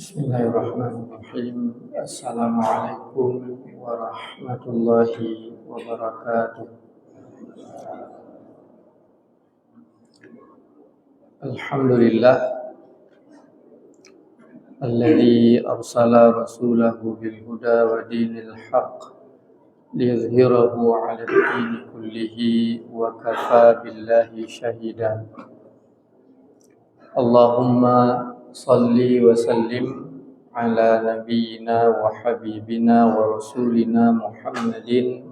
Bismillahirrahmanirrahim. Assalamualaikum warahmatullahi wabarakatuh. Alhamdulillah alladzi arsala rasulahu bil huda wa dinil haqq liyuzhirahu 'ala ad-dini kullihi wa kafa billahi shahida. Allahumma salli wa sallim ala nabiyyina wa habibina wa rasulina Muhammadin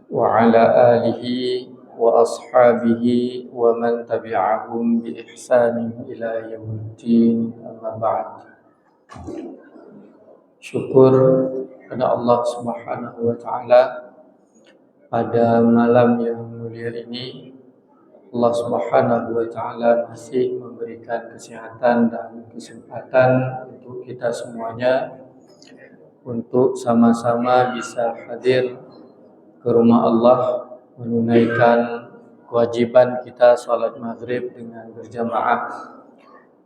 wa ala alihi wa ashabihi wa man tabi'ahum bi ihsanin ila yaumiddin, amma ba'd. Syukur pada Allah Subhanahu wa taala pada malam yang mulia ini. Allah Subhanahu wa taala masih memberikan kesehatan dan kesempatan untuk kita semuanya untuk sama-sama bisa hadir ke rumah Allah, menunaikan kewajiban kita salat maghrib dengan berjamaah.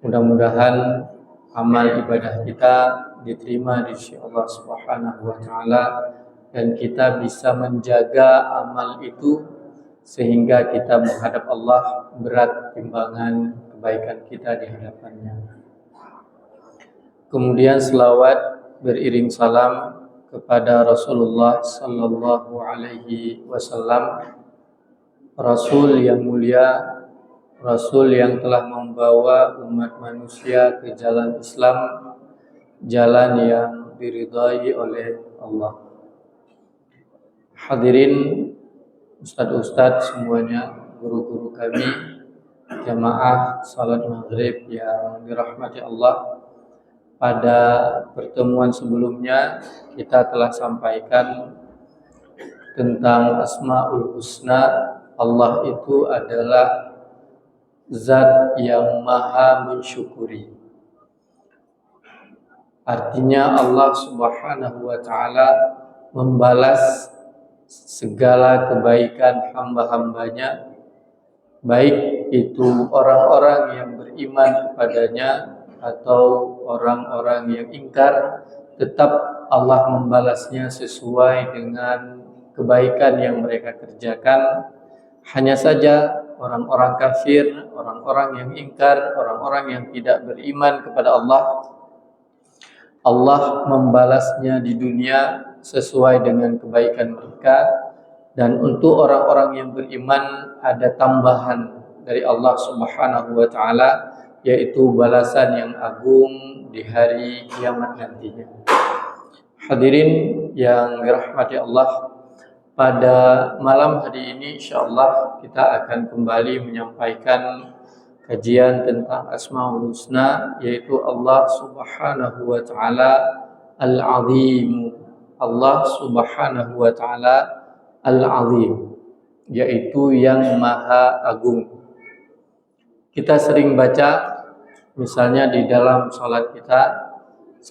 Mudah-mudahan amal ibadah kita diterima di sisi Allah Subhanahu wa taala dan kita bisa menjaga amal itu sehingga kita menghadap Allah berat timbangan kebaikan kita di hadapannya. Kemudian selawat beriring salam kepada Rasulullah sallallahu alaihi wasallam, Rasul yang mulia, Rasul yang telah membawa umat manusia ke jalan Islam, jalan yang diridhai oleh Allah. Hadirin Ustadz semuanya, guru-guru kami, jamaah salat maghrib yang dirahmati Allah. Pada pertemuan sebelumnya kita telah sampaikan tentang Asmaul Husna. Allah itu adalah zat yang maha mensyukuri. Artinya Allah Subhanahu wa taala membalas segala kebaikan hamba-hambanya, baik itu orang-orang yang beriman kepadanya atau orang-orang yang ingkar, tetap Allah membalasnya sesuai dengan kebaikan yang mereka kerjakan. Hanya saja orang-orang kafir, orang-orang yang ingkar, orang-orang yang tidak beriman kepada Allah membalasnya di dunia sesuai dengan kebaikan mereka, dan untuk orang-orang yang beriman ada tambahan dari Allah Subhanahu wa taala, yaitu balasan yang agung di hari kiamat nantinya. Hadirin yang dirahmati Allah, pada malam hari ini insyaallah kita akan kembali menyampaikan kajian tentang Asmaul Husna, yaitu Allah Subhanahu wa taala Al-Azim. Allah Subhanahu wa taala Al-Azim, yaitu yang Maha Agung. Kita sering baca misalnya di dalam salat kita,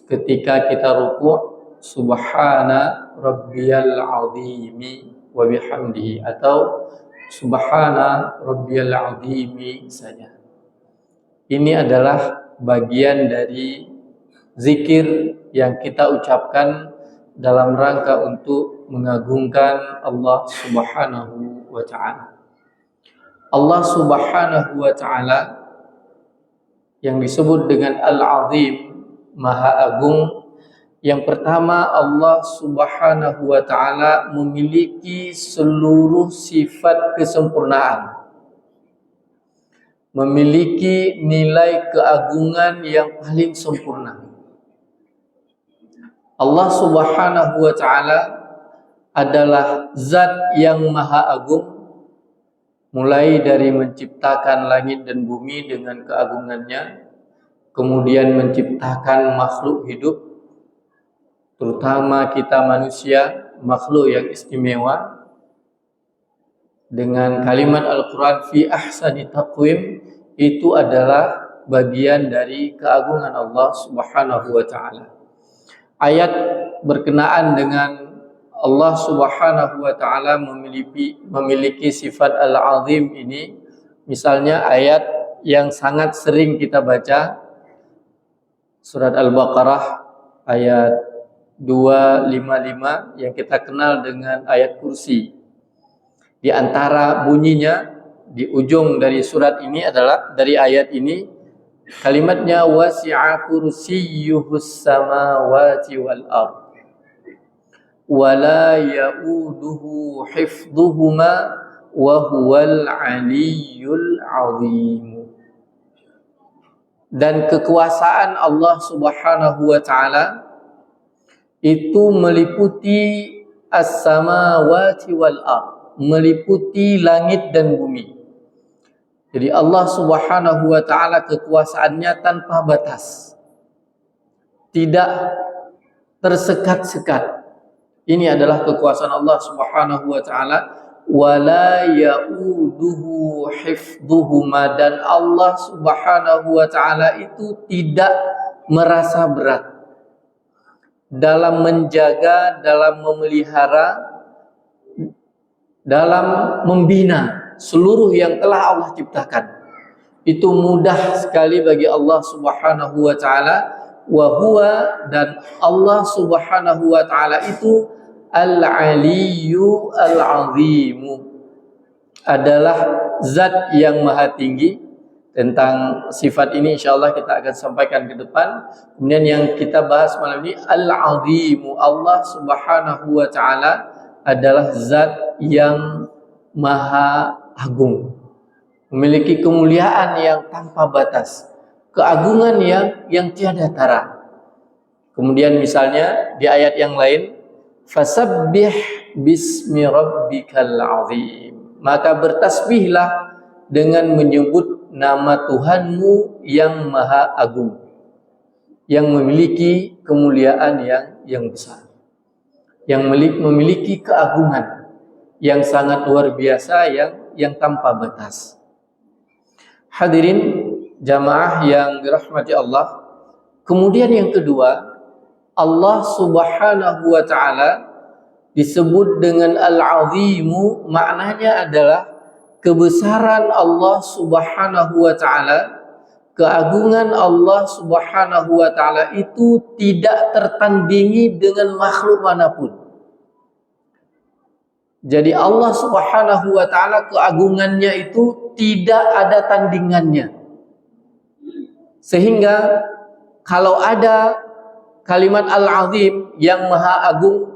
ketika kita ruku', Subhana Rabbiyal Azimi wa bihamdihi, atau Subhana Rabbiyal Azimi saja. Ini adalah bagian dari zikir yang kita ucapkan dalam rangka untuk mengagungkan Allah Subhanahu wa ta'ala. Allah Subhanahu wa ta'ala yang disebut dengan Al-Azim, Maha Agung. Yang pertama, Allah Subhanahu wa ta'ala memiliki seluruh sifat kesempurnaan, memiliki nilai keagungan yang paling sempurna. Allah Subhanahu wa ta'ala adalah zat yang maha agung, mulai dari menciptakan langit dan bumi dengan keagungannya, kemudian menciptakan makhluk hidup, terutama kita manusia, makhluk yang istimewa. Dengan kalimat Al-Quran fi ahsani taqwim, itu adalah bagian dari keagungan Allah Subhanahu wa ta'ala. Ayat berkenaan dengan Allah Subhanahu wa ta'ala memiliki sifat Al-Azim ini, misalnya ayat yang sangat sering kita baca, surat Al-Baqarah ayat 255 yang kita kenal dengan ayat kursi. Di antara bunyinya di ujung dari surat ini adalah, dari ayat ini, kalimatnya wasi'a kursiyyuhus samawati wal ard wala ya'uduhu hifdhuhuma wa huwal aliyyul azim. Dan kekuasaan Allah Subhanahu wa taala itu meliputi as-samawati wal ard, meliputi langit dan bumi. Jadi Allah Subhanahu wa taala kekuasaannya tanpa batas, tidak tersekat-sekat. Ini adalah kekuasaan Allah Subhanahu wa taala. Wala ya'uduhu hifdhuhuma, dan Allah Subhanahu wa taala itu tidak merasa berat dalam menjaga, dalam memelihara, dalam membina seluruh yang telah Allah ciptakan. Itu mudah sekali bagi Allah Subhanahu wa taala. Wa huwa, dan Allah Subhanahu wa taala itu Al-Aliyyu Al-Azimu, adalah zat yang maha tinggi. Tentang sifat ini insyaallah kita akan sampaikan ke depan. Kemudian yang kita bahas malam ini Al-Azimu, Allah Subhanahu wa taala adalah zat yang maha agung, memiliki kemuliaan yang tanpa batas, keagungan yang tiada tara. Kemudian misalnya di ayat yang lain, fasabbih bismi rabbikal azim, maka bertasbihlah dengan menyebut nama Tuhanmu yang maha agung, yang memiliki kemuliaan yang besar, yang memiliki keagungan yang sangat luar biasa, yang tanpa batas. Hadirin jamaah yang dirahmati Allah. Kemudian yang kedua, Allah Subhanahu wa taala disebut dengan Al-Azimu, maknanya adalah kebesaran Allah Subhanahu wa taala, keagungan Allah Subhanahu wa taala itu tidak tertandingi dengan makhluk manapun. Jadi Allah Subhanahu wa taala keagungannya itu tidak ada tandingannya. Sehingga kalau ada kalimat Al-Azim yang maha agung,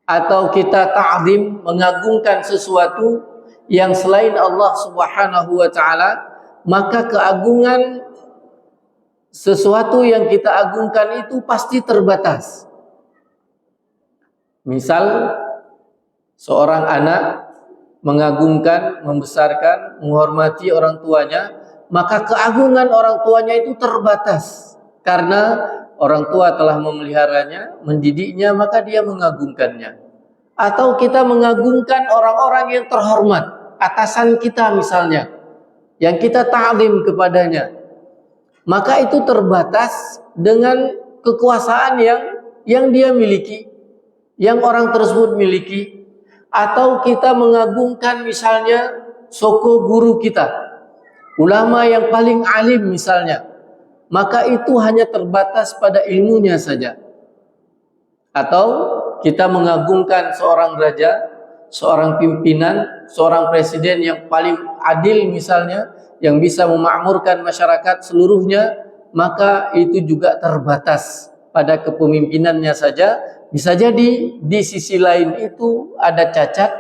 atau kita ta'zim, mengagungkan sesuatu yang selain Allah Subhanahu wa taala, maka keagungan sesuatu yang kita agungkan itu pasti terbatas. Misal seorang anak mengagungkan, membesarkan, menghormati orang tuanya, maka keagungan orang tuanya itu terbatas. Karena orang tua telah memeliharanya, mendidiknya, maka dia mengagungkannya. Atau kita mengagungkan orang-orang yang terhormat, atasan kita misalnya, yang kita ta'zim kepadanya, maka itu terbatas dengan kekuasaan yang dia miliki, yang orang tersebut miliki. Atau kita mengagungkan misalnya soko guru kita, ulama yang paling alim misalnya, maka itu hanya terbatas pada ilmunya saja. Atau kita mengagungkan seorang raja, seorang pimpinan, seorang presiden yang paling adil misalnya, yang bisa memakmurkan masyarakat seluruhnya, maka itu juga terbatas pada kepemimpinannya saja. Bisa jadi di sisi lain itu ada cacat,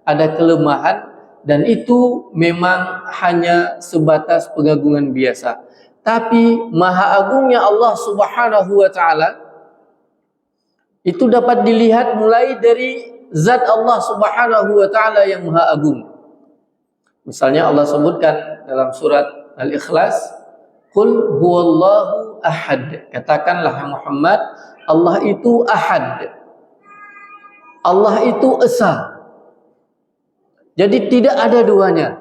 ada kelemahan, dan itu memang hanya sebatas pengagungan biasa. Tapi maha agungnya Allah Subhanahu wa taala itu dapat dilihat mulai dari zat Allah Subhanahu wa taala yang maha agung. Misalnya Allah sebutkan dalam surat Al-Ikhlas, qul huwallahu ahad, katakanlah Muhammad, Allah itu ahad, Allah itu esa. Jadi tidak ada duanya.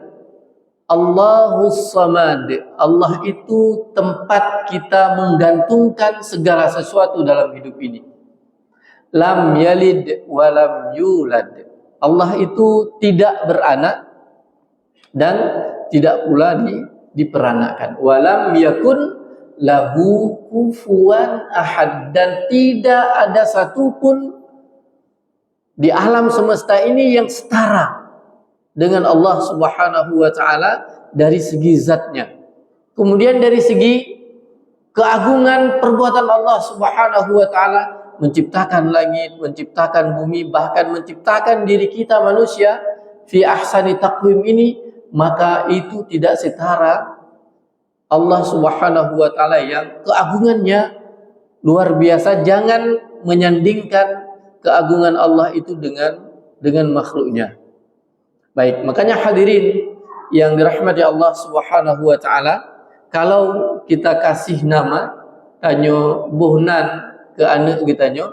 Allahus samad, Allah itu tempat kita menggantungkan segala sesuatu dalam hidup ini. Lam yalid walam yulad, Allah itu tidak beranak dan tidak pula diperanakkan. Walam yakun lahu kufuwan ahad, dan tidak ada satupun di alam semesta ini yang setara dengan Allah Subhanahu wa taala dari segi zatnya. Kemudian dari segi keagungan perbuatan Allah Subhanahu wa taala, menciptakan langit, menciptakan bumi, bahkan menciptakan diri kita manusia fi ahsani taqwim ini, maka itu tidak setara Allah Subhanahu wa taala yang keagungannya luar biasa. Jangan menyandingkan keagungan Allah itu dengan makhluknya. Baik, makanya hadirin yang dirahmati Allah Subhanahu wa taala, kalau kita kasih nama tanyo buhnan ke anak kita nyo,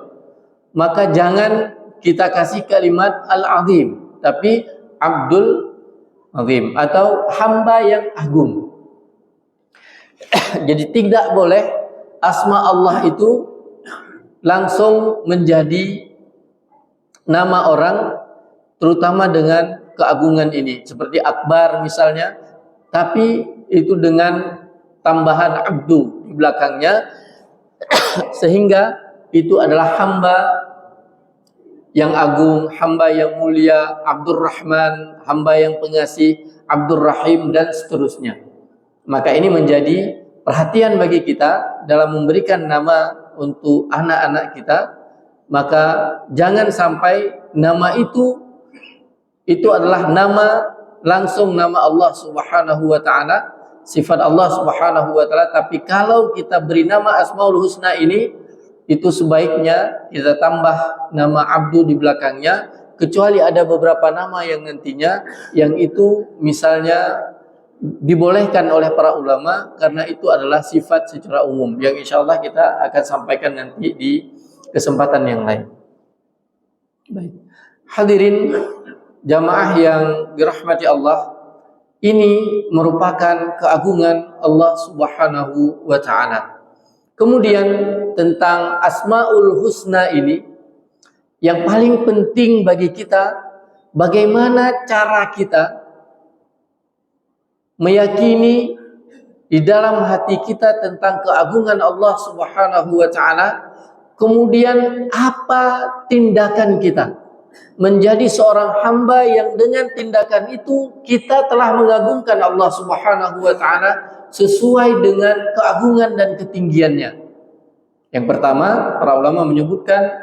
maka jangan kita kasih kalimat Al-Azim, tapi Abdul Azim atau hamba yang agung. Jadi tidak boleh asma Allah itu langsung menjadi nama orang, terutama dengan keagungan ini, seperti Akbar misalnya, tapi itu dengan tambahan abdu di belakangnya, sehingga itu adalah hamba yang agung, hamba yang mulia, Abdurrahman, hamba yang pengasih, Abdurrahim, dan seterusnya. Maka ini menjadi perhatian bagi kita dalam memberikan nama untuk anak-anak kita. Maka jangan sampai nama itu adalah nama langsung nama Allah Subhanahu wa taala, sifat Allah Subhanahu wa taala, tapi kalau kita beri nama Asmaul Husna ini, itu sebaiknya kita tambah nama Abdu di belakangnya, kecuali ada beberapa nama yang nantinya yang itu misalnya dibolehkan oleh para ulama karena itu adalah sifat secara umum yang insyaallah kita akan sampaikan nanti di kesempatan yang lain. Baik. Hadirin jamaah yang dirahmati Allah, ini merupakan keagungan Allah Subhanahu wa taala. Kemudian tentang Asmaul Husna ini, yang paling penting bagi kita, bagaimana cara kita meyakini di dalam hati kita tentang keagungan Allah Subhanahu wa taala. Kemudian apa tindakan kita menjadi seorang hamba yang dengan tindakan itu kita telah mengagungkan Allah Subhanahu wa taala sesuai dengan keagungan dan ketinggiannya. Yang pertama, para ulama menyebutkan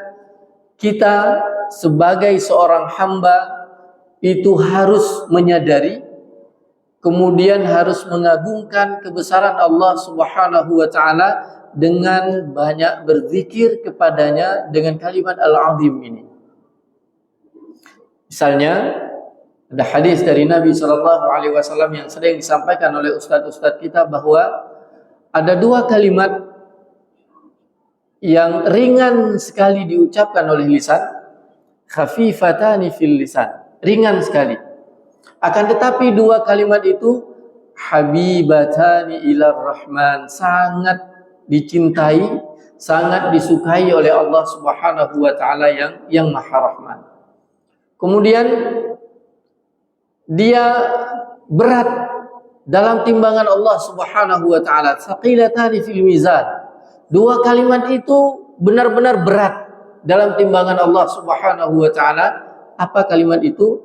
kita sebagai seorang hamba itu harus menyadari, kemudian harus mengagungkan kebesaran Allah Subhanahu wa taala dengan banyak berzikir kepadanya dengan kalimat Al-Azim ini. Misalnya ada hadis dari Nabi SAW yang sering disampaikan oleh ustadz-ustadz kita bahwa ada dua kalimat yang ringan sekali diucapkan oleh lisan, khafifatani fil lisan, ringan sekali. Akan tetapi dua kalimat itu habibatani ilar rahman, sangat dicintai, sangat disukai oleh Allah Subhanahu wa taala yang Maha Rahman. Kemudian dia berat dalam timbangan Allah Subhanahu wa taala, tsaqilatani fil mizan. Dua kalimat itu benar-benar berat dalam timbangan Allah Subhanahu wa taala. Apa kalimat itu?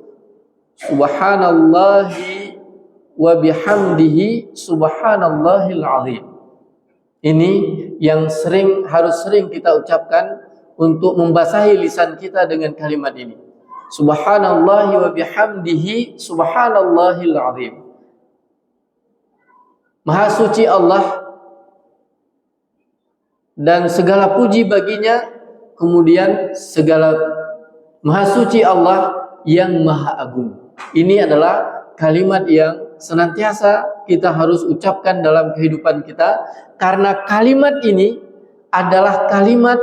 Subhanallahi wa bihamdihi subhanallahil azim. Ini yang harus sering kita ucapkan untuk membasahi lisan kita dengan kalimat ini. Subhanallahi wa bihamdihi subhanallahil azim. Maha suci Allah dan segala puji baginya, kemudian segala maha suci Allah yang maha agung. Ini adalah kalimat yang senantiasa kita harus ucapkan dalam kehidupan kita, karena kalimat ini adalah kalimat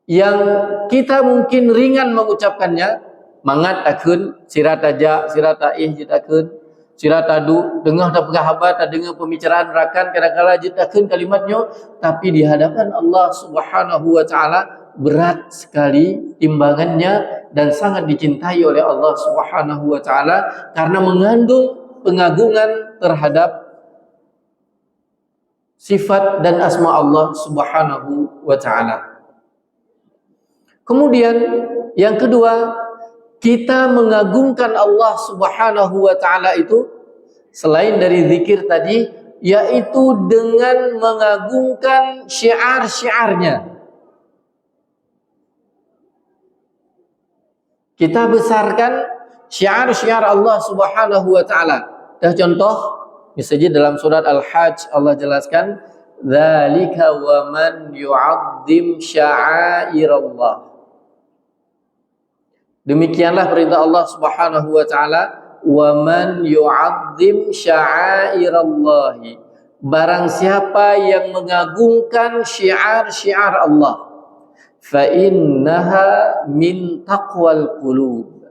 yang kita mungkin ringan mengucapkannya. Mangat akun sirataja sirata jitakeun siratadu dengar da pegahabat dengar pembicaraan rakan kadang-kala jitakeun kalimatnya, tapi di hadapan Allah Subhanahu wa taala berat sekali timbangannya dan sangat dicintai oleh Allah Subhanahu wa taala karena mengandung pengagungan terhadap sifat dan asma Allah Subhanahu wa ta'ala. Kemudian yang kedua, kita mengagungkan Allah Subhanahu wa ta'ala itu selain dari zikir tadi, yaitu dengan mengagungkan syiar-syiarnya. Kita besarkan syiar-syiar Allah Subhanahu wa ta'ala. Dah contoh, misalnya dalam surat Al-Hajj Allah jelaskan, "Dzalika wa man yu'azzim sya'airallah." Demikianlah perintah Allah Subhanahu wa ta'ala, "Wa man yu'azzim sya'airallah." Barang siapa yang mengagungkan syiar-syiar Allah, fa innaha min taqwal qulub,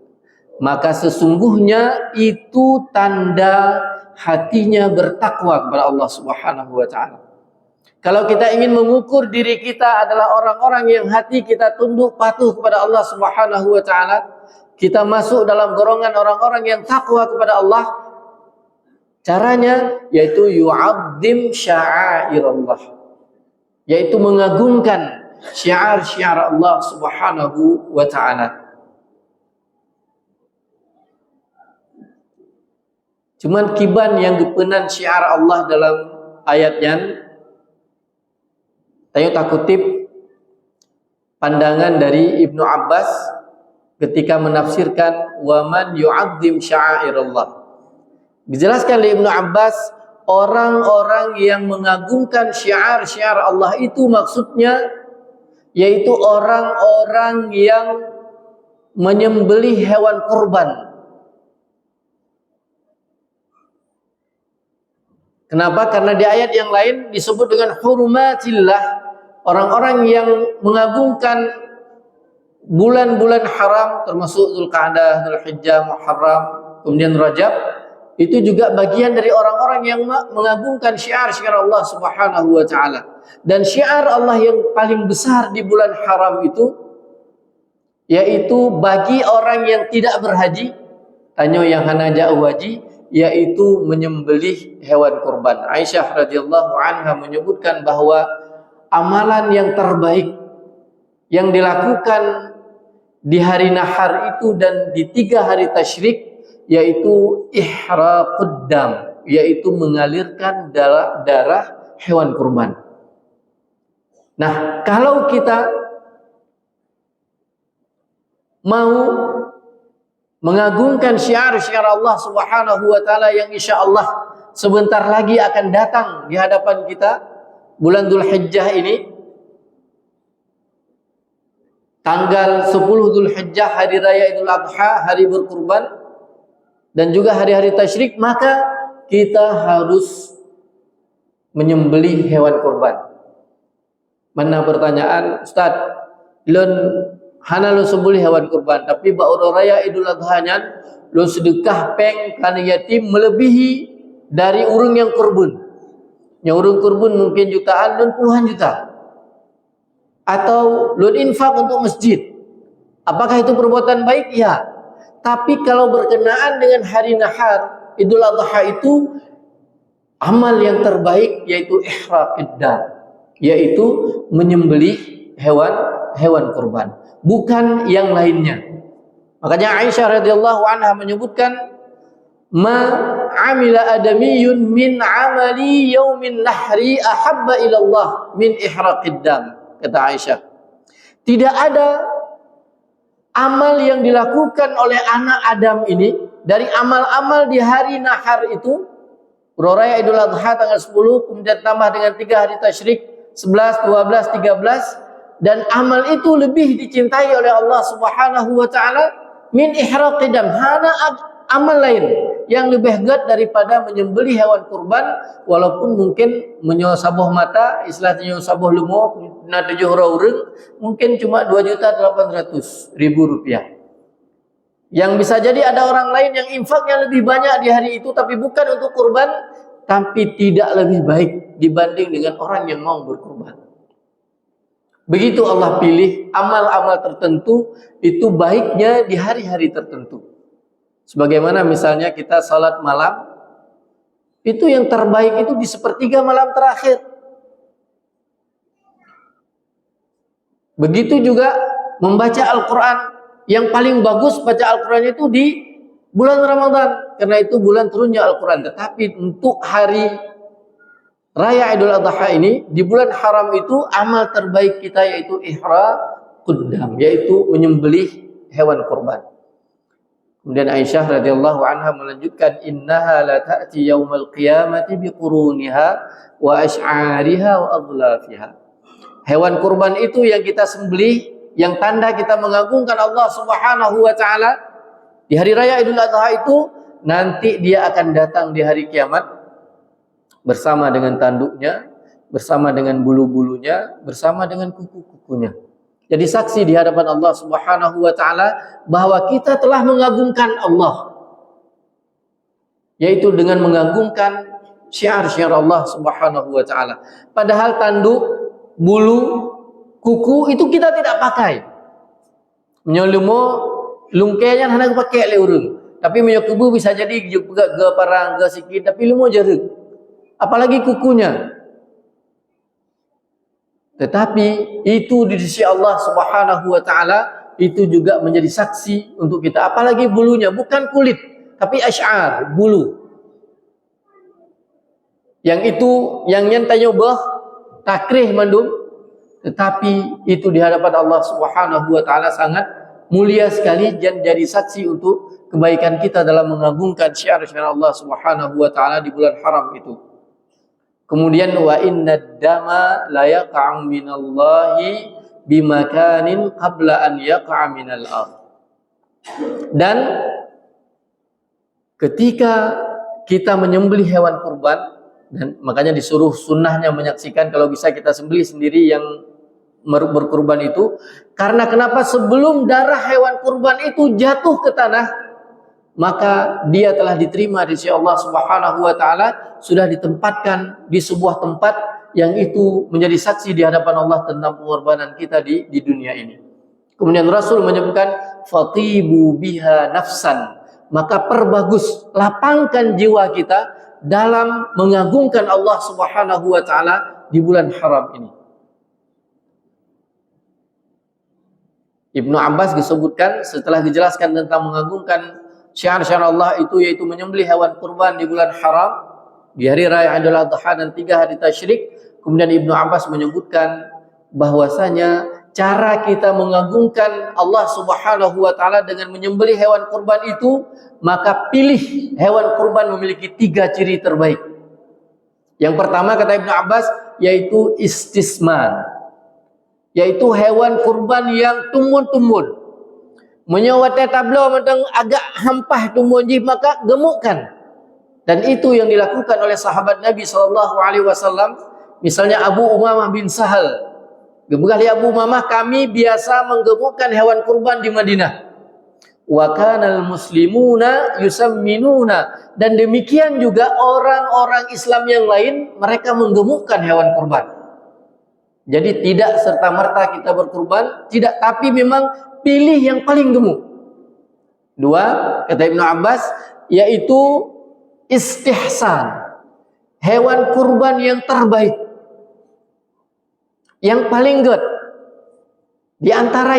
maka sesungguhnya itu tanda hatinya bertakwa kepada Allah Subhanahu wa ta'ala. Kalau kita ingin mengukur diri kita adalah orang-orang yang hati kita tunduk patuh kepada Allah Subhanahu wa ta'ala, kita masuk dalam golongan orang-orang yang takwa kepada Allah, caranya yaitu yu'azzim sya'airallah, yaitu mengagungkan syiar-syiar Allah Subhanahu wa ta'ala. Cuman kiban yang gepenan syiar Allah dalam ayatnya, saya tak kutip pandangan dari Ibnu Abbas ketika menafsirkan wa man yu'azzim sya'airallah. Dijelaskan oleh Ibnu Abbas, orang-orang yang mengagungkan syiar-syiar Allah itu maksudnya yaitu orang-orang yang menyembelih hewan kurban. Kenapa? Karena di ayat yang lain disebut dengan hurumatillah, orang-orang yang mengagungkan bulan-bulan haram termasuk Dzulqa'dah, Dzulhijjah, Muharram, kemudian Rajab, itu juga bagian dari orang-orang yang mengagungkan syiar-syiar Allah Subhanahu wa ta'ala. Dan syiar Allah yang paling besar di bulan haram itu yaitu bagi orang yang tidak berhaji, tanya yang hana jauh haji, yaitu menyembelih hewan kurban. Aisyah radhiyallahu anha menyebutkan bahwa amalan yang terbaik yang dilakukan di hari nahar itu dan di 3 hari tasyrik yaitu ihraqud dam, yaitu mengalirkan darah hewan kurban. Nah, kalau kita mau mengagungkan syiar-syiar Allah Subhanahu wa ta'ala yang insyaallah sebentar lagi akan datang di hadapan kita, bulan Dzulhijjah ini, tanggal 10 Dzulhijjah, hari raya Idul Adha, hari berkurban, dan juga hari-hari tasyrik, maka kita harus menyembelih hewan kurban. Mana pertanyaan, Ustaz, lun hana lu sembelih hewan kurban, tapi ba'ur raya Idul Adha-nya lu sedekah peng kana yatim melebihi dari urang yang kurban. Yang urang kurban mungkin jutaan dan puluhan juta. Atau lu infak untuk masjid. Apakah itu perbuatan baik? Ya. Tapi kalau berkenaan dengan hari nahar Idul Adha itu, amal yang terbaik yaitu ihraqid dam, yaitu menyembelih hewan kurban, bukan yang lainnya. Makanya Aisyah radhiyallahu anha menyebutkan, ma amila adamiyun min amali yaumin nahri ahabba ila Allah min ihraqid dam, kata Aisyah. Tidak ada amal yang dilakukan oleh anak Adam ini dari amal-amal di hari nahar itu, raya Idul Adha tanggal 10, kemudian tambah dengan 3 hari tasyrik 11, 12, 13, dan amal itu lebih dicintai oleh Allah Subhanahu wa ta'ala min ihraqid dam, hana amal lain yang lebih hebat daripada menyembelih hewan kurban, walaupun mungkin menyosaboh mata, istilahnya nyosaboh lumo na 7 urang, mungkin cuma 2.800.000 rupiah. Yang bisa jadi ada orang lain yang infaknya lebih banyak di hari itu, tapi bukan untuk kurban, tapi tidak lebih baik dibanding dengan orang yang mau berkurban. Begitu Allah pilih amal-amal tertentu itu baiknya di hari-hari tertentu. Sebagaimana misalnya kita salat malam, itu yang terbaik itu di 1/3 malam terakhir. Begitu juga membaca Al-Quran. Yang paling bagus baca Al-Quran itu di bulan Ramadan, karena itu bulan turunnya Al-Quran. Tetapi untuk hari Raya Idul Adha ini, di bulan haram itu, amal terbaik kita yaitu ihraqud-dam, yaitu menyembelih hewan kurban. Kemudian Aisyah radhiyallahu anha melanjutkan, innaha la ta'ti yaumal qiyamati biquruniha wa asy'ariha wa adlafiha. Hewan kurban itu yang kita sembelih, yang tanda kita mengagungkan Allah Subhanahu wa taala di hari raya Idul Adha itu, nanti dia akan datang di hari kiamat bersama dengan tanduknya, bersama dengan bulu-bulunya, bersama dengan kuku-kukunya. Jadi saksi di hadapan Allah Subhanahu wa taala bahwa kita telah mengagungkan Allah, yaitu dengan mengagungkan syiar-syiar Allah Subhanahu wa taala. Padahal tanduk, bulu, kuku itu kita tidak pakai. Menyelumo lungkenya hendak pakai le urang. Tapi menyokubu bisa jadi juga ge parang ge sikit, tapi lumo jeruk. Apalagi kukunya. Tetapi itu di sisi Allah Subhanahu wa taala itu juga menjadi saksi untuk kita. Apalagi bulunya, bukan kulit, tapi asy'ar, bulu. Yang itu yang nyentanya bah takrih mandum, tetapi itu di hadapan Allah Subhanahu wa taala sangat mulia sekali dan jadi saksi untuk kebaikan kita dalam mengagungkan syiar-syiar Allah Subhanahu wa taala di bulan haram itu. Kemudian wa innad dama la yaqa'u minallahi bimakanin qabla an yaqa'a minal ardh. Dan ketika kita menyembelih hewan kurban, dan makanya disuruh sunnahnya menyaksikan, kalau bisa kita sembelih sendiri yang berkurban itu, karena kenapa? Sebelum darah hewan kurban itu jatuh ke tanah, maka dia telah diterima di sisi Allah Subhanahu wa taala, sudah ditempatkan di sebuah tempat yang itu menjadi saksi di hadapan Allah tentang pengorbanan kita di dunia ini. Kemudian Rasul menyebutkan fatibu biha nafsan, maka perbagus, lapangkan jiwa kita dalam mengagungkan Allah Subhanahu wa taala di bulan haram ini. Ibnu Abbas disebutkan setelah dijelaskan tentang mengagungkan syiar-syiar Allah itu, yaitu menyembelih hewan kurban di bulan haram, di hari raya Idul Adha dan 3 hari tasyrik. Kemudian Ibnu Abbas menyebutkan bahwasanya cara kita mengagungkan Allah Subhanahu wa taala dengan menyembelih hewan kurban itu, maka pilih hewan kurban memiliki 3 ciri terbaik. Yang pertama kata Ibnu Abbas yaitu istisman, yaitu hewan kurban yang tumbun-tumbun. Menyawat tablo mentang agak hampah tumbun ji, maka gemukkan. Dan itu yang dilakukan oleh sahabat Nabi SAW. Misalnya Abu Umamah bin Sahal. Gebekali Abu Umamah, kami biasa menggemukkan hewan kurban di Madinah. Wa kanal muslimuna yusamminuna. Dan demikian juga orang-orang Islam yang lain, mereka menggemukkan hewan kurban. Jadi tidak serta-merta kita berkurban, tidak, tapi memang pilih yang paling gemuk. 2, kata Ibnu Abbas, yaitu istihsan, hewan kurban yang terbaik, yang paling good di antara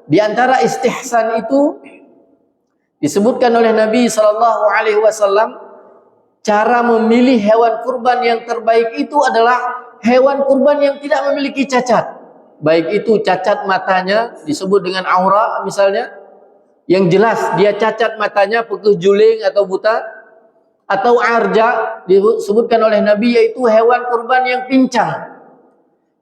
di antara istihsan itu disebutkan oleh Nabi SAW, cara memilih hewan kurban yang terbaik itu adalah hewan kurban yang tidak memiliki cacat. Baik itu cacat matanya, disebut dengan aura misalnya, yang jelas dia cacat matanya, pekeh juling atau buta. Atau arja, disebutkan oleh Nabi, yaitu hewan kurban yang pincang.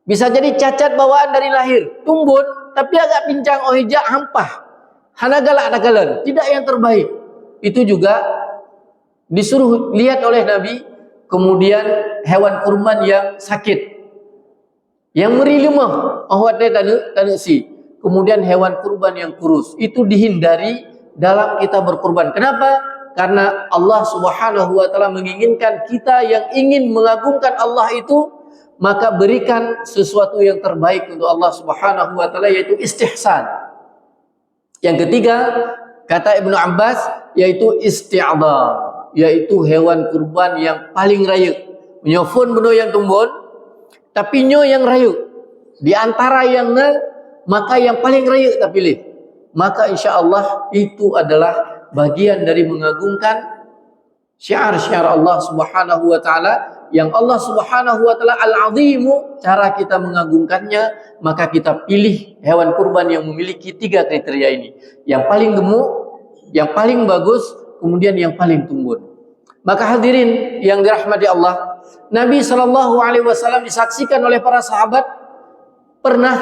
Bisa jadi cacat bawaan dari lahir, tumbun, tapi agak pincang, oh hijak hampah, hanagalak nagalan, tidak yang terbaik. Itu juga disuruh lihat oleh Nabi. Kemudian hewan kurban yang sakit, yang meri lemah, kemudian hewan kurban yang kurus, itu dihindari dalam kita berkurban. Kenapa? Karena Allah Subhanahu wa taala menginginkan kita yang ingin mengagungkan Allah itu, maka berikan sesuatu yang terbaik untuk Allah Subhanahu wa taala, yaitu istihsan. Yang ketiga, kata Ibnu Abbas, yaitu isti'dham, yaitu hewan kurban yang paling rayu. Menyofun beno yang tumbun, tapi nyo yang rayu. Di antara yang maka yang paling raya kita pilih. Maka insya Allah itu adalah bagian dari mengagungkan syiar-syiar Allah Subhanahu wa taala, yang Allah Subhanahu wa taala Al-Azimu. Cara kita mengagungkannya, maka kita pilih hewan kurban yang memiliki 3 kriteria ini. Yang paling gemuk, yang paling bagus, kemudian yang paling tumbun. Maka hadirin yang dirahmati Allah, Nabi SAW disaksikan oleh para sahabat pernah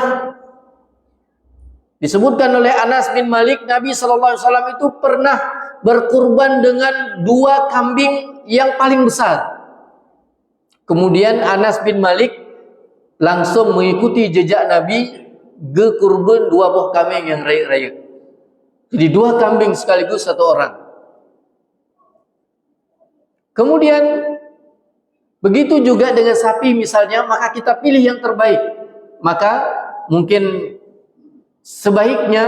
disebutkan oleh Anas bin Malik, Nabi SAW itu pernah berkurban dengan 2 kambing yang paling besar. Kemudian Anas bin Malik langsung mengikuti jejak Nabi, ge kurban 2 buah kambing yang raya-raya. Jadi 2 kambing sekaligus 1 orang. Kemudian begitu juga dengan sapi misalnya, maka kita pilih yang terbaik. Maka mungkin sebaiknya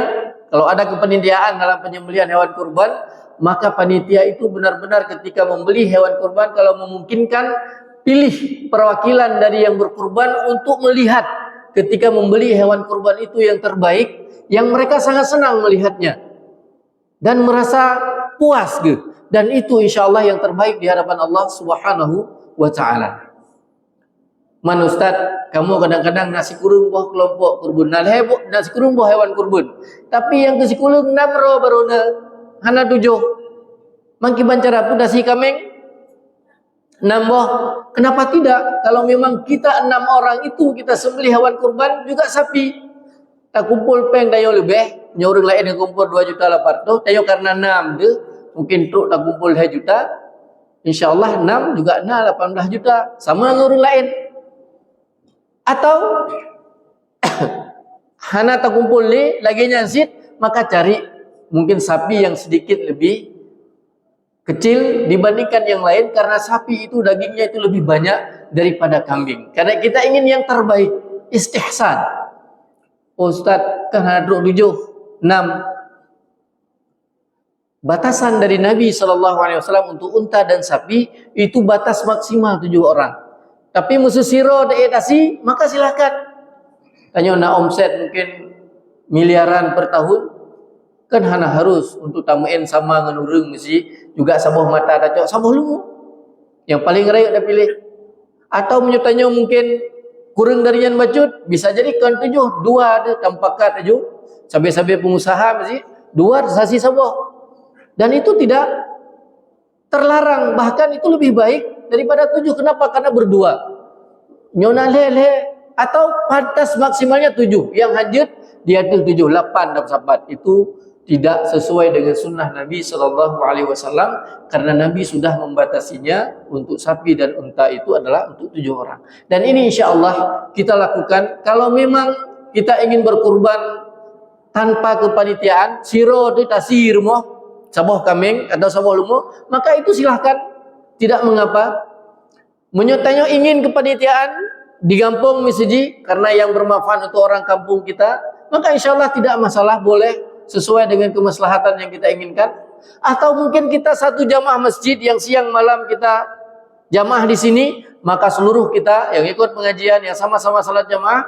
kalau ada kepanitiaan dalam penyembelihan hewan kurban, maka panitia itu benar-benar ketika membeli hewan kurban, kalau memungkinkan pilih perwakilan dari yang berkurban untuk melihat ketika membeli hewan kurban itu yang terbaik, yang mereka sangat senang melihatnya dan merasa puas gitu. Dan itu insya Allah yang terbaik di hadapan Allah Subhanahu wa ta'ala. Man Ustaz, kamu kadang-kadang nasi kurung buah kelompok kurban, nasi kurung buah hewan kurban, tapi yang nasi kurung 6 roh barona hana 7 mangki bancara pun nasi kambing 6 buah. Kenapa tidak? Kalau memang kita 6 orang itu kita sembelih hewan kurban juga sapi, tak kumpul peng tayo lebih, nyorong lain yang kumpul 2 juta 800 tayo karena 6 tu mungkin truk tak kumpul 2 juta, insyaallah 6 juga 18 juta sama dengan orang lain. Atau hana tak kumpul ni lagi nyansit, maka cari mungkin sapi yang sedikit lebih kecil dibandingkan yang lain, karena sapi itu dagingnya itu lebih banyak daripada kambing. Karena kita ingin yang terbaik, istihsan. Oh Ustaz, kan ada 7, 6. Batasan dari Nabi SAW untuk unta dan sapi itu batas maksimal 7 orang. Tapi musuh siro deedasi, maka silakan. Tanya nak omset mungkin miliaran per tahun, kan hana harus untuk tamuin sama dengan urang mesti juga sabuh mata dah cok sabuh lumu. Yang paling raya dah pilih. Atau menyutanya mungkin kurang dari yang bacut, bisa jadi kan 7, 2 ada tampakat 7. Sampai-sampai pengusaha mesti 2 sasi sabuh. Dan itu tidak terlarang, bahkan itu lebih baik daripada 7. Kenapa? Karena berdua. Nyona lele atau batas maksimalnya 7. Yang hajat dia itu 7, 8 dapat sahabat. Itu tidak sesuai dengan sunnah Nabi SAW, karena Nabi sudah membatasinya untuk sapi dan unta itu adalah untuk 7 orang. Dan ini insya Allah kita lakukan. Kalau memang kita ingin berkurban tanpa kepanitiaan, siro itu tasir moh sabuh kambing atau sabuh lumu, maka itu silahkan, tidak mengapa. Menyatanya ingin kepanitiaan di kampung masjid karena yang bermanfaat untuk orang kampung kita, maka insya Allah tidak masalah, boleh sesuai dengan kemaslahatan yang kita inginkan. Atau mungkin kita satu jamaah masjid yang siang malam kita jamaah di sini, maka seluruh kita yang ikut pengajian yang sama-sama salat jamaah,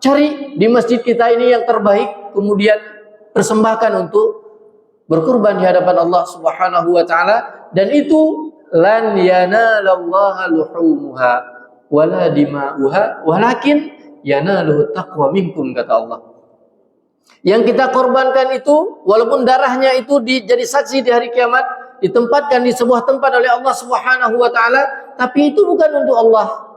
cari di masjid kita ini yang terbaik, kemudian persembahkan untuk berkurban di hadapan Allah Subhanahu wa taala. Dan itu lan yanalallaha luhumuha wala dima'uha walakin yanaluhu taqwa minkum, kata Allah. Yang kita korbankan itu walaupun darahnya itu jadi saksi di hari kiamat, ditempatkan di sebuah tempat oleh Allah Subhanahu wa taala, tapi itu bukan untuk Allah.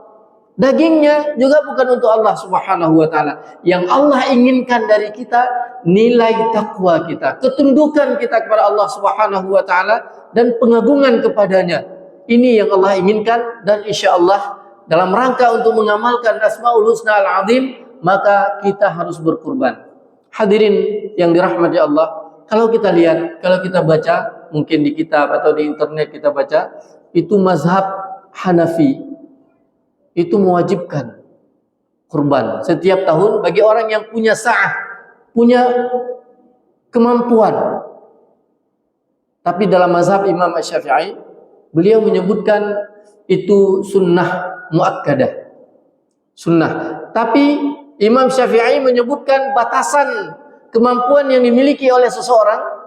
Dagingnya juga bukan untuk Allah Subhanahu wa taala. Yang Allah inginkan dari kita nilai takwa kita, ketundukan kita kepada Allah Subhanahu wa taala dan pengagungan kepadanya. Ini yang Allah inginkan, dan insyaallah dalam rangka untuk mengamalkan Asmaul Husna Al-Azim, maka kita harus berkurban. Hadirin yang dirahmati Allah, kalau kita lihat, kalau kita baca mungkin di kitab atau di internet kita baca, itu mazhab Hanafi itu mewajibkan kurban setiap tahun bagi orang yang punya sa'ah, punya kemampuan. Tapi dalam mazhab Imam Asy-Syafi'i, beliau menyebutkan itu sunnah muakkadah, sunnah. Tapi Imam Syafi'i menyebutkan batasan kemampuan yang dimiliki oleh seseorang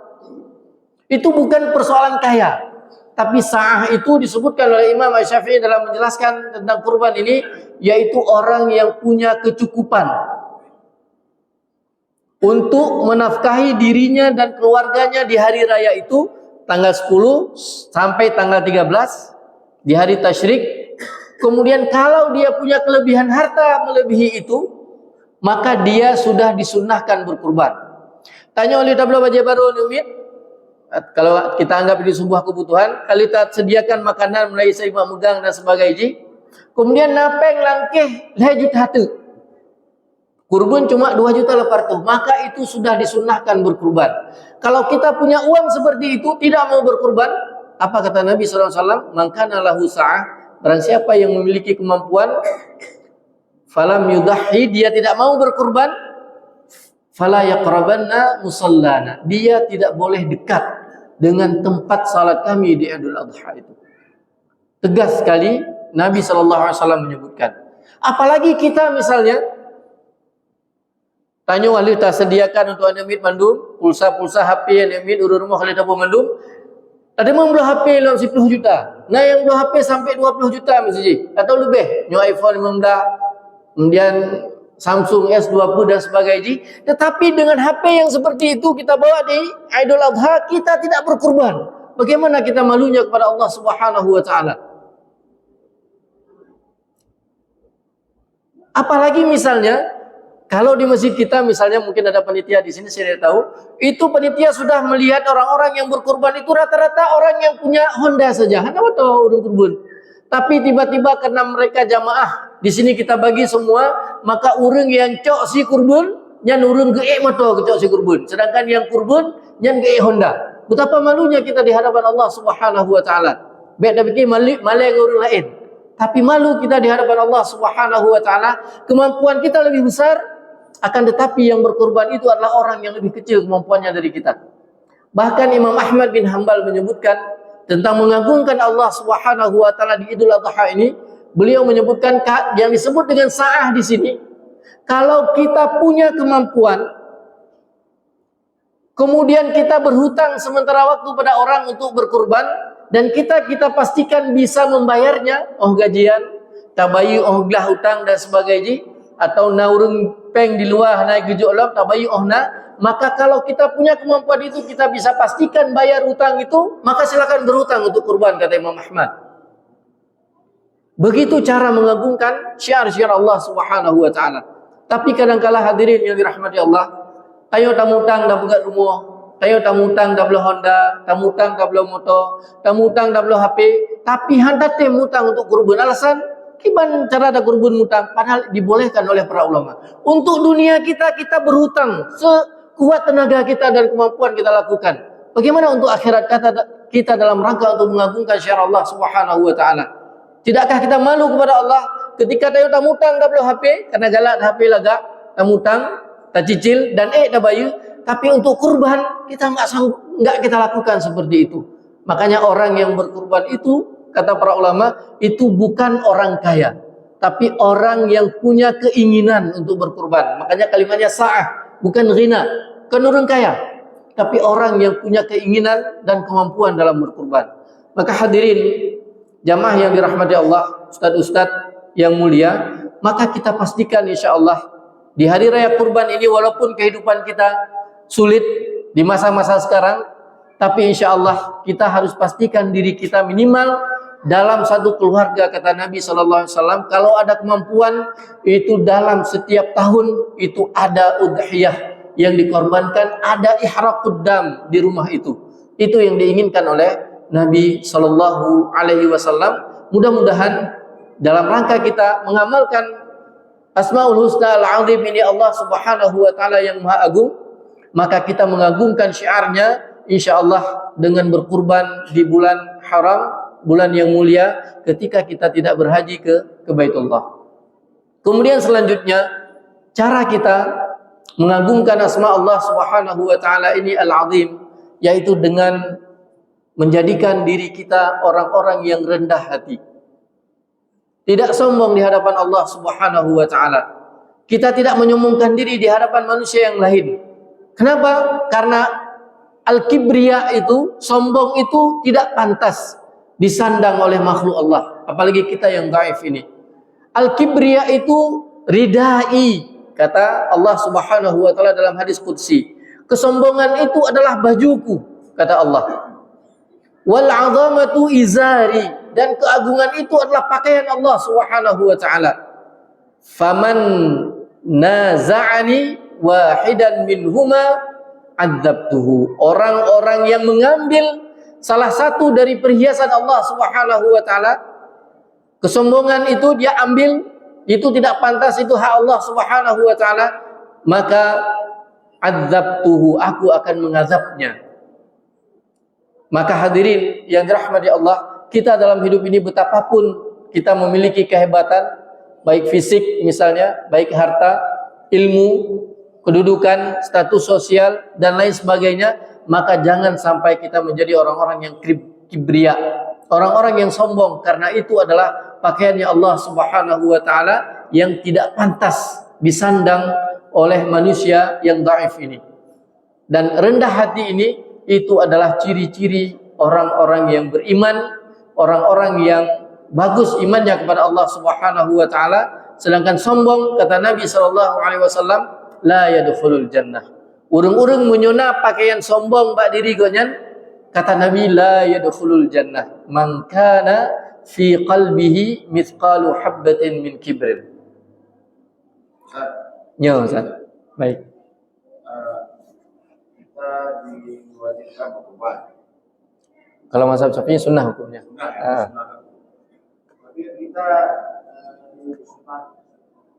itu bukan persoalan kaya, tapi sa'ah itu disebutkan oleh Imam Syafi'i dalam menjelaskan tentang kurban ini, yaitu orang yang punya kecukupan untuk menafkahi dirinya dan keluarganya di hari raya itu, tanggal 10 sampai tanggal 13 di hari tasyrik. Kemudian kalau dia punya kelebihan harta melebihi itu, maka dia sudah disunnahkan berkurban. Tanya oleh tabla wajah baru Umid, kalau kita anggap ini sebuah kebutuhan, kalau kita sediakan makanan mulai seimbang mugang dan sebagainya, kemudian napeng langkeh 2 juta tu, kurban cuma 2 juta lepar tu, maka itu sudah disunnahkan berkurban. Kalau kita punya uang seperti itu tidak mau berkurban, apa kata Nabi SAW? Man kana lahu sa'ah, barang siapa yang memiliki kemampuan, falam yudahhi, dia tidak mau berkurban, fala yaqrabanna musallana, dia tidak boleh dekat dengan tempat salat kami di Idul Adha itu. Tegas sekali Nabi SAW menyebutkan. Apalagi kita misalnya tanya wali tak sediakan untuk anda mit mandum pulsa HP yang mit urut rumah kali tabung mandum, ada yang belah HP dalam 10 juta, nah yang belah HP sampai 20 juta mesti atau lebih, nyo iPhone 15, kemudian Samsung S20 dan sebagainya. Tetapi dengan HP yang seperti itu kita bawa di Idul Adha, kita tidak berkurban. Bagaimana kita malunya kepada Allah Subhanahu wa taala? Apalagi misalnya kalau di masjid kita misalnya mungkin ada panitia di sini, saya tidak tahu, itu panitia sudah melihat orang-orang yang berkurban itu rata-rata orang yang punya Honda saja. Kenapa tahu urung kurban? Tapi tiba-tiba karena mereka jamaah, di sini kita bagi semua, maka urang yang cok si kurban, nyan urang geek moto ke cok si kurban. Sedangkan yang kurban nyan geek Honda. Betapa malunya kita di hadapan Allah Subhanahu wa taala. Baik dah fikir malu dengan orang lain. Tapi malu kita di hadapan Allah Subhanahu wa taala. Kemampuan kita lebih besar, akan tetapi yang berkurban itu adalah orang yang lebih kecil kemampuannya dari kita. Bahkan Imam Ahmad bin Hanbal menyebutkan tentang mengagungkan Allah Subhanahu wa taala di Idul Adha ini, beliau menyebutkan yang disebut dengan sa'ah di sini, kalau kita punya kemampuan kemudian kita berhutang sementara waktu pada orang untuk berkurban dan kita pastikan bisa membayarnya, gajian, tabayu glah hutang dan sebagainya, atau naurung peng di luar naik gejuk lop tabayu maka kalau kita punya kemampuan itu, kita bisa pastikan bayar hutang itu, maka silakan berhutang untuk kurban, kata Imam Ahmad. Begitu cara mengagungkan syiar-syiar Allah Subhanahu wa taala. Tapi kadang-kala hadirin yang dirahmati Allah, tayo tamutang dah buat rumah, tayo tamutang dah belah Honda, tamutang dah belah motor, tamutang dah belah HP, tapi hendak mutang untuk kurban. Alasan kiban cara ada kurban mutang, padahal dibolehkan oleh para ulama. Untuk dunia kita berhutang sekuat tenaga kita dan kemampuan kita lakukan. Bagaimana untuk akhirat kita dalam rangka untuk mengagungkan syiar Allah Subhanahu wa taala? Tidakkah kita malu kepada Allah ketika tayo tamutang dah belah HP, karena galak HP lagak, tamutang, tak cicil dan dah bayu, tapi untuk kurban kita enggak kita lakukan seperti itu. Makanya orang yang berkurban itu, kata para ulama, itu bukan orang kaya, tapi orang yang punya keinginan untuk berkurban. Makanya kalimatnya sa'ah, bukan ghina, bukan orang kaya, tapi orang yang punya keinginan dan kemampuan dalam berkurban. Maka hadirin jamaah yang dirahmati Allah, ustaz-ustaz yang mulia, maka kita pastikan insyaallah di hari raya kurban ini, walaupun kehidupan kita sulit di masa-masa sekarang, tapi insyaallah kita harus pastikan diri kita minimal dalam satu keluarga, kata Nabi SAW, kalau ada kemampuan itu dalam setiap tahun itu ada udhiyah yang dikorbankan, ada ihraqud dam di rumah itu. Itu yang diinginkan oleh Nabi SAW. Mudah-mudahan dalam rangka kita mengamalkan Asmaul Husna Al-Azim ini Allah Subhanahu wa taala yang Maha Agung, maka kita mengagungkan syiarnya insyaallah dengan berkurban di bulan haram, bulan yang mulia, ketika kita tidak berhaji ke Baitullah. Kemudian selanjutnya, cara kita mengagungkan asma Allah Subhanahu wa taala ini Al-Azim, yaitu dengan menjadikan diri kita orang-orang yang rendah hati, tidak sombong di hadapan Allah Subhanahu wa taala. Kita tidak menyombongkan diri di hadapan manusia yang lain. Kenapa? Karena al-kibriya itu, sombong itu tidak pantas disandang oleh makhluk Allah. Apalagi kita yang dhaif ini. Al-kibriya itu ridai, kata Allah Subhanahu wa taala dalam hadis qudsi. Kesombongan itu adalah bajuku, kata Allah. Wal 'azamatu izari, dan keagungan itu adalah pakaian Allah Subhanahu wa taala. Faman naza'ani wahidan minhuma adzabtuhu. Orang-orang yang mengambil salah satu dari perhiasan Allah Subhanahu wa taala, kesombongan itu dia ambil, itu tidak pantas, itu hak Allah Subhanahu wa taala, maka adzabtuhu, aku akan mengazabnya. Maka hadirin yang dirahmati Allah, kita dalam hidup ini betapapun kita memiliki kehebatan, baik fisik misalnya, baik harta, ilmu, kedudukan, status sosial, dan lain sebagainya, maka jangan sampai kita menjadi orang-orang yang kibriya, orang-orang yang sombong, karena itu adalah pakaiannya Allah Subhanahu wa taala yang tidak pantas disandang oleh manusia yang dhaif ini. Dan rendah hati ini, itu adalah ciri-ciri orang-orang yang beriman, orang-orang yang bagus imannya kepada Allah Subhanahu wa taala. Sedangkan sombong, kata Nabi sallallahu alaihi wasallam, la yadkhulul jannah. Urung-urung menyona pakaian sombong bak diri gonyan, kata Nabi, la yadkhulul jannah man kana fi qalbihi mithqalu habbatin min kibrin. Ya, Ustaz. Baik. Kita diwajibkan berubah. Kalau mazhab Syafi'i sunnah hukumnya. Sunnah ya, sunnah. Tapi kita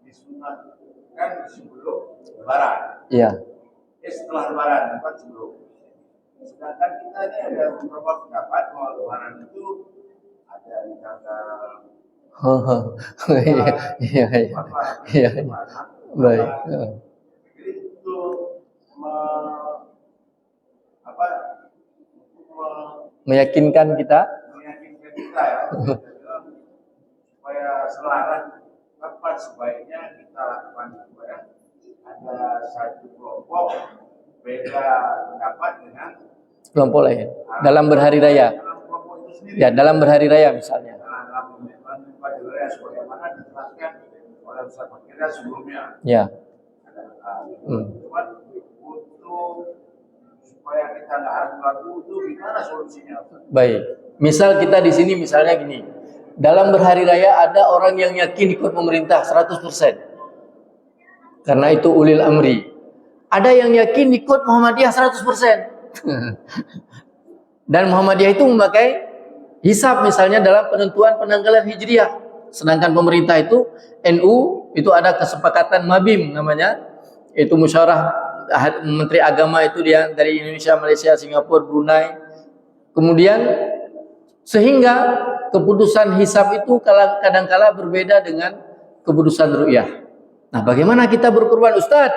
disunahkan sebelum Lebaran. Iya. Setelah Lebaran, bukan sebelum. Sedangkan kita ini ada beberapa pendapat bahwa Lebaran itu ada di tanggal. Iya. Baik. Jadi itu Meyakinkan kita ya, supaya selaras kapan sebaiknya kita lakukan, supaya ada satu kelompok beda pendapat dengan kelompok lain dalam berhari raya. dalam kelompok itu sendiri. Ya, dalam berhari raya misalnya. Dalam berhari raya sebagaimana dijelaskan oleh Ustaz Fakirnya sebelumnya. Ya. Cuman untuk supaya kita nggak ragu-ragu itu gimana solusinya? Baik. Misal kita di sini misalnya gini. Dalam berhari raya ada orang yang yakin ikut pemerintah 100%. Karena itu ulil amri. Ada yang yakin ikut Muhammadiyah 100%. Dan Muhammadiyah itu memakai hisab misalnya dalam penentuan penanggalan Hijriah. Sedangkan pemerintah itu NU itu ada kesepakatan Mabim namanya. Itu musyawarah Menteri Agama itu dia dari Indonesia, Malaysia, Singapura, Brunei. Kemudian sehingga keputusan hisab itu kadang-kala berbeda dengan keputusan ru'yah. Nah, bagaimana kita berkurban? Ustadz,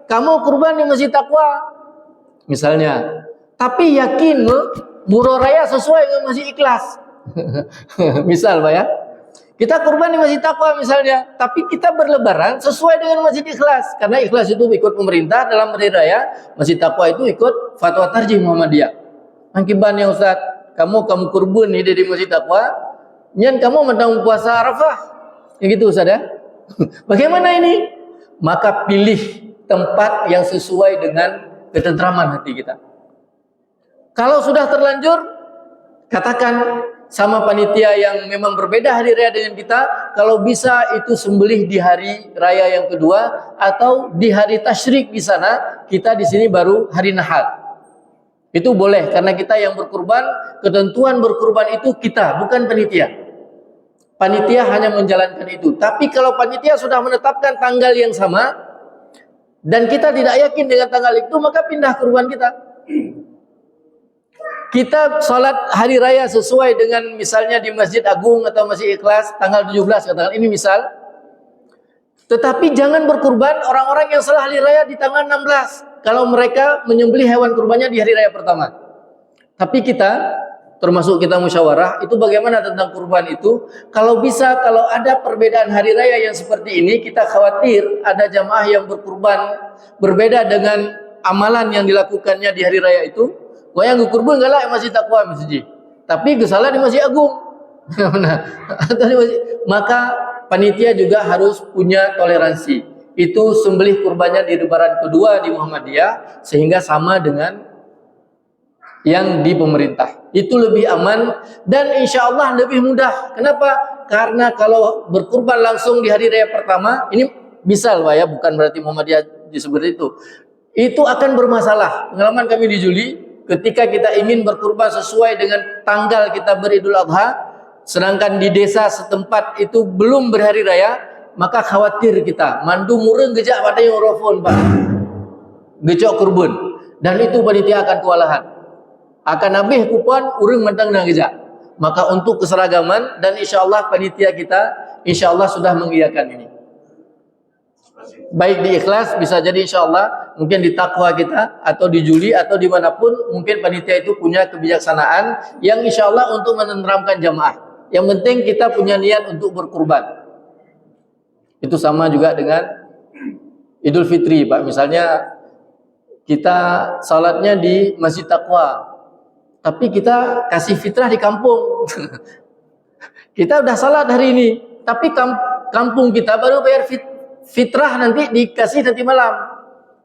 kamu kurban di Masjid Taqwa misalnya, tapi yakin muro raya sesuai dengan Masjid Ikhlas. Misal Pak ya, kita kurban di Masjid Taqwa misalnya, tapi kita berlebaran sesuai dengan Masjid Ikhlas. Karena Ikhlas itu ikut pemerintah dalam hari raya, Masjid Taqwa itu ikut fatwa tarjih Muhammadiyah. Angkiban yang Ustaz, kamu kurban nih di Masjid Taqwa, nyan kamu menang puasa Arafah. Yang gitu Ustaz ya. Bagaimana ini? Maka pilih tempat yang sesuai dengan ketentraman hati kita. Kalau sudah terlanjur, katakan sama panitia yang memang berbeda hari raya dengan kita, kalau bisa itu sembelih di hari raya yang kedua atau di hari tasyrik di sana, kita di sini baru hari Nahar. Itu boleh karena kita yang berkurban, ketentuan berkurban itu kita, bukan panitia. Panitia hanya menjalankan itu. Tapi kalau panitia sudah menetapkan tanggal yang sama dan kita tidak yakin dengan tanggal itu, maka pindah kurban kita. Kita sholat hari raya sesuai dengan misalnya di Masjid Agung atau Masjid Ikhlas tanggal 17 katakan ini misal. Tetapi jangan berkurban orang-orang yang salah hari raya di tanggal 16 kalau mereka menyembelih hewan kurbannya di hari raya pertama. Tapi kita termasuk kita musyawarah, itu bagaimana tentang kurban itu? Kalau bisa, kalau ada perbedaan hari raya yang seperti ini, kita khawatir ada jamaah yang berkurban berbeda dengan amalan yang dilakukannya di hari raya itu. Goyang kurban galak masih takwa masjid, tapi gesalah di Masjid Agung. Maka panitia juga harus punya toleransi. Itu sembelih kurbannya di lebaran kedua di Muhammadiyah sehingga sama dengan yang di pemerintah. Itu lebih aman dan insya Allah lebih mudah. Kenapa? Karena kalau berkurban langsung di hari raya pertama, ini misal Pak ya, bukan berarti Muhammadiyah seperti itu. Itu akan bermasalah. Pengalaman kami di Juli, ketika kita ingin berkurban sesuai dengan tanggal kita beridul adha, sedangkan di desa setempat itu belum berhari raya, maka khawatir kita. Mandu mureng gejak pada yang rofon Pak. Gejak kurban. Dan itu panitia akan kewalahan. Akan habis kupon, urang mentang dan gejak. Maka untuk keseragaman dan insya Allah panitia kita insya Allah sudah mengiyakan ini. Baik di ikhlas, bisa jadi insya Allah mungkin di takwa kita atau di Juli atau dimanapun mungkin panitia itu punya kebijaksanaan yang insya Allah untuk menenteramkan jamaah. Yang penting kita punya niat untuk berkurban. Itu sama juga dengan Idul Fitri Pak. Misalnya kita salatnya di Masjid Taqwa, tapi kita kasih fitrah di kampung. Kita udah salat hari ini, tapi kampung kita baru bayar fitrah nanti dikasih nanti malam.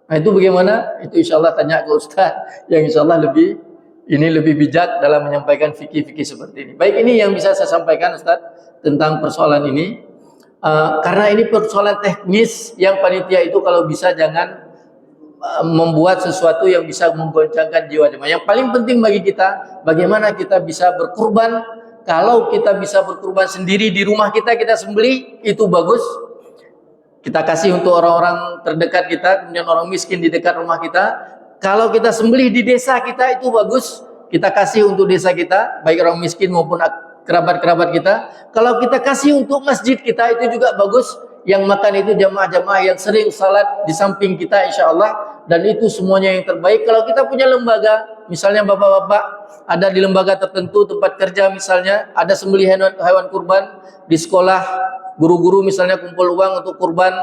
Nah itu bagaimana? Itu insya Allah tanya ke Ustaz yang insya Allah lebih bijak dalam menyampaikan fikih-fikih seperti ini. Baik, ini yang bisa saya sampaikan Ustaz tentang persoalan ini. Karena ini persoalan teknis yang panitia itu kalau bisa jangan membuat sesuatu yang bisa menggoncangkan jiwa jemaah. Yang paling penting bagi kita, bagaimana kita bisa berkurban. Kalau kita bisa berkurban sendiri di rumah kita, kita sembelih, itu bagus. Kita kasih untuk orang-orang terdekat kita, kemudian orang miskin di dekat rumah kita. Kalau kita sembelih di desa kita, itu bagus. Kita kasih untuk desa kita, baik orang miskin maupun kerabat-kerabat kita. Kalau kita kasih untuk masjid kita, itu juga bagus. Yang makan itu jamaah-jamaah yang sering salat di samping kita insya Allah, dan itu semuanya yang terbaik. Kalau kita punya lembaga, misalnya bapak-bapak ada di lembaga tertentu, tempat kerja misalnya ada sembelih hewan kurban, di sekolah guru-guru misalnya kumpul uang untuk kurban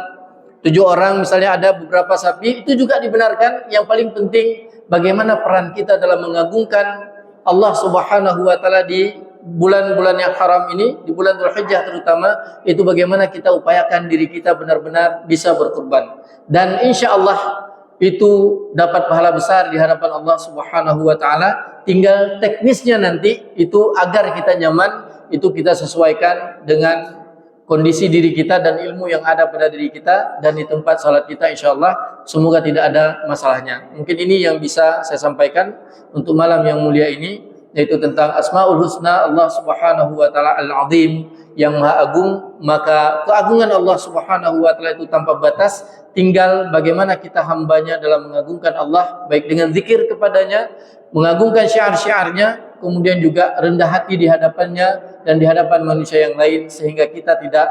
7 orang misalnya ada beberapa sapi, itu juga dibenarkan. Yang paling penting bagaimana peran kita dalam mengagungkan Allah Subhanahu wa taala di bulan-bulan yang haram ini, di bulan Dzulhijjah terutama, itu bagaimana kita upayakan diri kita benar-benar bisa berkurban. Dan insya Allah itu dapat pahala besar di hadapan Allah Subhanahu wa taala. Tinggal teknisnya nanti itu agar kita nyaman, itu kita sesuaikan dengan kondisi diri kita dan ilmu yang ada pada diri kita dan di tempat salat kita insya Allah. Semoga tidak ada masalahnya. Mungkin ini yang bisa saya sampaikan untuk malam yang mulia ini, yaitu tentang Asmaul Husna Allah Subhanahu wa taala Al-Azim, yang Maha Agung. Maka keagungan Allah Subhanahu wa taala itu tanpa batas. Tinggal bagaimana kita hambanya dalam mengagungkan Allah, baik dengan zikir kepadanya, mengagungkan syiar-syiarnya, kemudian juga rendah hati di hadapannya dan di hadapan manusia yang lain, sehingga kita tidak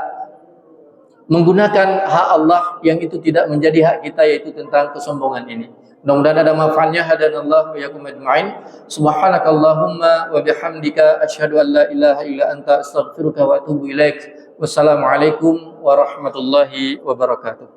menggunakan hak Allah yang itu tidak menjadi hak kita, yaitu tentang kesombongan ini. Mudah-mudahan ada manfaatnya. Hadanallahu wa iyyakum ajma'in. Subhanakallahumma wa bihamdika asyhadu an la ilaha illa anta astaghfiruka wa atubu ilaik. Wassalamualaikum warahmatullahi wabarakatuh.